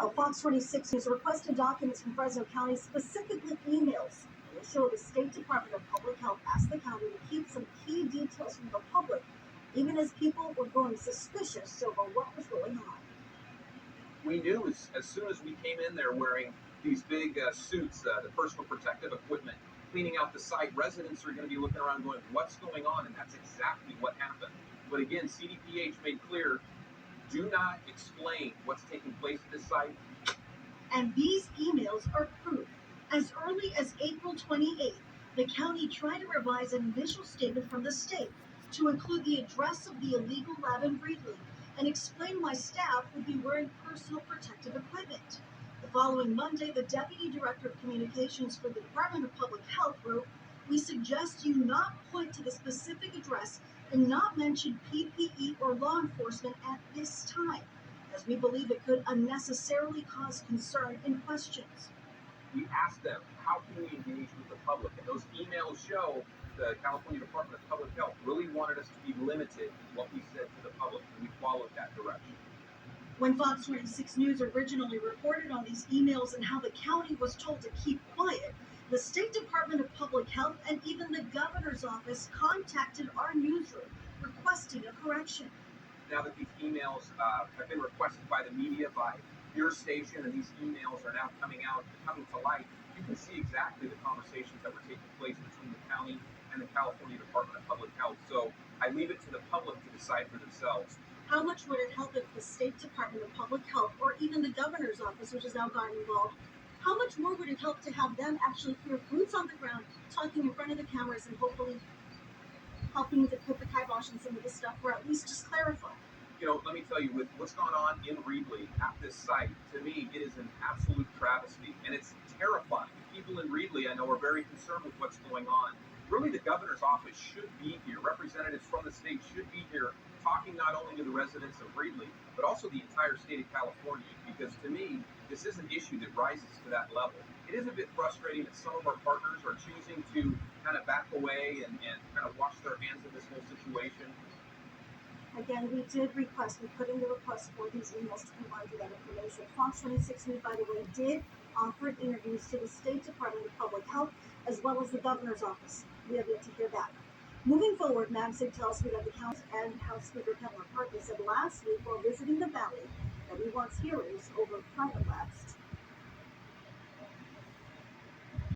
Fox 26 News requested documents from Fresno County, specifically emails. They show the State Department of Public Health asked the county to keep some key details from the public, even as people were growing suspicious over what was going on. We knew as soon as we came in there wearing these big suits, the personal protective equipment, cleaning out the site, residents are going to be looking around going, what's going on? And that's exactly what happened. But again, CDPH made clear, do not explain what's taking place at this site. And these emails are proof. As early as April 28th, the county tried to revise an initial statement from the state to include the address of the illegal lab in Reedley and explain why staff would be wearing personal protective equipment. The following Monday, the Deputy Director of Communications for the Department of Public Health wrote, "We suggest you not point to the specific address and not mention PPE or law enforcement at this time, as we believe it could unnecessarily cause concern and questions." We asked them, how can we engage with the public? And those emails show the California Department of Public Health really wanted us to be limited in what we said to the public, and we followed that direction. When Fox 26 News originally reported on these emails and how the county was told to keep quiet, the State Department of Public Health and even the governor's office contacted our newsroom requesting a correction. Now that these emails have been requested by the media, by your station, and these emails are now coming to light, you can see exactly the conversations that were taking place between the county and the California Department of Public Health. So I leave it to the public to decide for themselves. How much would it help if the State Department of Public Health or even the governor's office, which has now gotten involved, how much more would it help to have them actually hear boots on the ground, talking in front of the cameras and hopefully helping to put the kibosh on some of this stuff, or at least just clarify? You know, let me tell you, with what's gone on in Reedley at this site, to me, it is an absolute travesty, and it's terrifying. The people in Reedley, I know, are very concerned with what's going on. Really, the governor's office should be here. Representatives from the state should be here talking not only to the residents of Reedley, but also the entire state of California, because to me, this is an issue that rises to that level. It is a bit frustrating that some of our partners are choosing to kind of back away and kind of wash their hands of this whole situation. Again, we did request, we put in the request for these emails to provide you that information. Fox 26 News, by the way, did offer interviews to the State Department of Public Health as well as the governor's office. We have yet to hear back. Moving forward, MagSafe tells me that the House and House Speaker Kevin McCarthy said last week while visiting the valley that he wants hearings over private labs